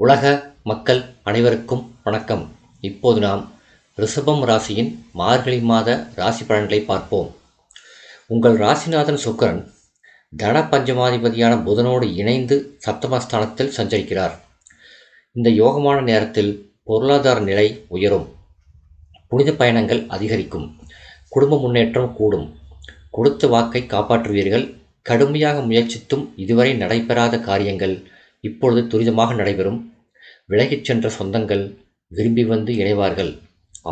உலக மக்கள் அனைவருக்கும் வணக்கம். இப்போது நாம் ரிஷபம் ராசியின் மார்கழி மாத ராசி பலன்களை பார்ப்போம். உங்கள் ராசிநாதன் சுக்கிரன் தன பஞ்சமாதிபதியான புதனோடு இணைந்து சப்தமஸ்தானத்தில் சஞ்சரிக்கிறார். இந்த யோகமான நேரத்தில் பொருளாதார நிலை உயரும், புனித பயணங்கள் அதிகரிக்கும், குடும்ப முன்னேற்றம் கூடும், கொடுத்த வாக்கை காப்பாற்றுவீர்கள். கடுமையாக முயற்சித்தும் இதுவரை நடைபெறாத காரியங்கள் இப்பொழுது துரிதமாக நடைபெறும். விலகிச் சென்ற சொந்தங்கள் விரும்பி வந்து இணைவார்கள்.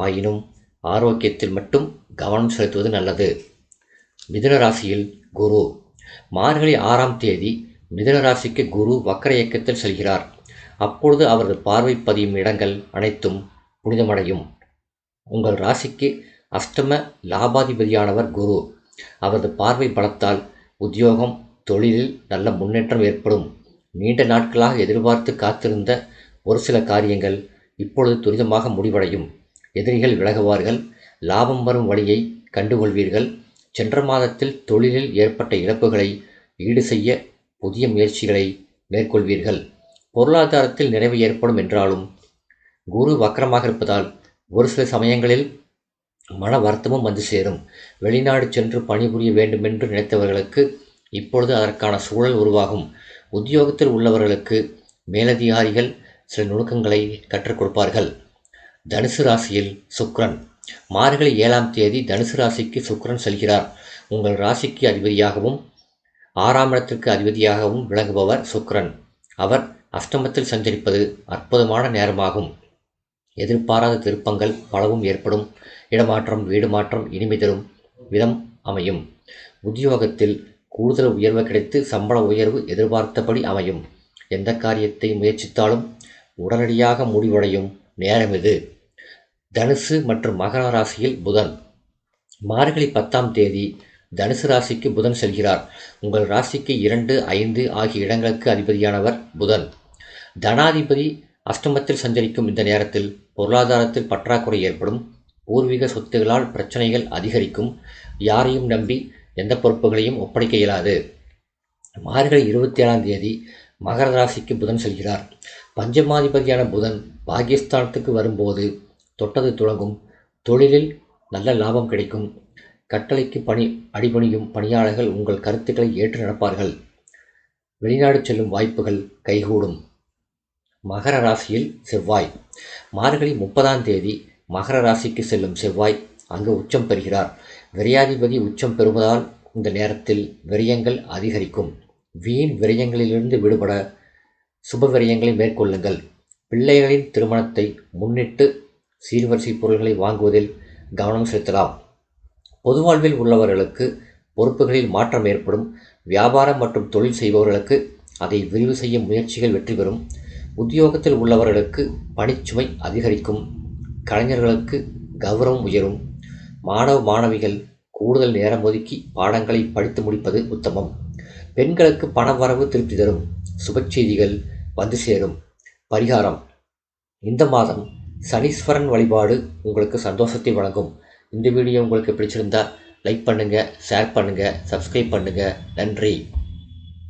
ஆயினும் ஆரோக்கியத்தில் மட்டும் கவனம் செலுத்துவது நல்லது. மிதுன ராசியில் குரு மார்கழி 6ஆம் தேதி மிதுன ராசிக்கு குரு வக்ர இயக்கத்தில் செல்கிறார். அப்பொழுது அவரது பார்வை பதியும் இடங்கள் அனைத்தும் புனிதமடையும். உங்கள் ராசிக்கு அஷ்டம லாபாதிபதியானவர் குரு. அவரது பார்வை பலத்தால் உத்தியோகம், தொழிலில் நல்ல முன்னேற்றம் ஏற்படும். நீண்ட நாட்களாக எதிர்பார்த்து காத்திருந்த ஒரு சில காரியங்கள் இப்பொழுது துரிதமாக முடிவடையும். எதிரிகள் விலகுவார்கள். லாபம் வரும் வழியை கண்டுகொள்வீர்கள். சென்ற மாதத்தில் தொழிலில் ஏற்பட்ட இழப்புகளை ஈடு செய்ய புதிய முயற்சிகளை மேற்கொள்வீர்கள். பொருளாதாரத்தில் நிறைவு ஏற்படும் என்றாலும் குரு வக்கரமாக இருப்பதால் ஒரு சில சமயங்களில் மன வருத்தமும் வந்து சேரும். வெளிநாடு சென்று பணிபுரிய வேண்டுமென்று நினைத்தவர்களுக்கு இப்பொழுது அதற்கான சூழல் உருவாகும். உத்தியோகத்தில் உள்ளவர்களுக்கு மேலதிகாரிகள் சில நுணுக்கங்களை கற்றுக் கொடுப்பார்கள். தனுசு ராசியில் சுக்கிரன் மார்கழி 7ஆம் தேதி தனுசு ராசிக்கு சுக்கிரன் செல்கிறார். உங்கள் ராசிக்கு அதிபதியாகவும் 6ஆம் இடத்திற்கு அதிபதியாகவும் விளங்குபவர் சுக்கிரன். அவர் அஷ்டமத்தில் சஞ்சரிப்பது அற்புதமான நேரமாகும். எதிர்பாராத திருப்பங்கள் பலவும் ஏற்படும். இடமாற்றம், வீடு மாற்றம் இனிமை தரும் விதம் அமையும். உத்தியோகத்தில் கூடுதல் உயர்வு கிடைத்து சம்பள உயர்வு எதிர்பார்த்தபடி அமையும். எந்த காரியத்தை முயற்சித்தாலும் உடனடியாக முடிவடையும் நேரம் இது. தனுசு மற்றும் மகர ராசியில் புதன் மார்கழி 10ஆம் தேதி தனுசு ராசிக்கு புதன் செல்கிறார். உங்கள் ராசிக்கு 2, 5 ஆகிய இடங்களுக்கு அதிபதியானவர் புதன். தனாதிபதி அஷ்டமத்தில் சஞ்சரிக்கும் இந்த நேரத்தில் பொருளாதாரத்தில் பற்றாக்குறை ஏற்படும். பூர்வீக சொத்துகளால் பிரச்சனைகள் அதிகரிக்கும். யாரையும் நம்பி எந்த பொறுப்புகளையும் ஒப்படைக்க இயலாது. மார்கழி 27ஆம் தேதி மகர ராசிக்கு புதன் செல்கிறார். பஞ்சமாதிபதியான புதன் பாகிஸ்தானத்துக்கு வரும்போது தொட்டது துளங்கும். தொழிலில் நல்ல லாபம் கிடைக்கும். கட்டளைக்கு அடிபணியும் பணியாளர்கள் உங்கள் கருத்துக்களை ஏற்று நடப்பார்கள். வெளிநாடு செல்லும் வாய்ப்புகள் கைகூடும். மகர ராசியில் செவ்வாய் மார்கழி 30ஆம் தேதி மகர ராசிக்கு செல்லும் செவ்வாய் அங்கு உச்சம் பெறுகிறார். விரையாதிபதி உச்சம் பெறுவதால் இந்த நேரத்தில் விரயங்கள் அதிகரிக்கும். வீண் விரயங்களிலிருந்து விடுபட சுப விரயங்களை மேற்கொள்ளுங்கள். பிள்ளைகளின் திருமணத்தை முன்னிட்டு சீர்வரிசை பொருள்களை வாங்குவதில் கவனம் செலுத்தலாம். பொது வாழ்வில் உள்ளவர்களுக்கு பொறுப்புகளில் மாற்றம் ஏற்படும். வியாபாரம் மற்றும் தொழில் செய்பவர்களுக்கு அதை விரிவு செய்ய முயற்சிகள் வெற்றி பெறும். உத்தியோகத்தில் உள்ளவர்களுக்கு பணிச்சுமை அதிகரிக்கும். கலைஞர்களுக்கு கௌரவம் உயரும். மாணவ மாணவிகள் கூடுதல் நேரம் ஒதுக்கி பாடங்களை படித்து முடிப்பது உத்தமம். பெண்களுக்கு பணவரவு திருப்தி தரும். சுபச்செய்திகள் வந்து சேரும். பரிகாரம்: இந்த மாதம் சனீஸ்வரன் வழிபாடு உங்களுக்கு சந்தோஷத்தை வழங்கும். இந்த வீடியோ உங்களுக்கு பிடிச்சிருந்தா லைக் பண்ணுங்கள், ஷேர் பண்ணுங்கள், சப்ஸ்கிரைப் பண்ணுங்கள். நன்றி.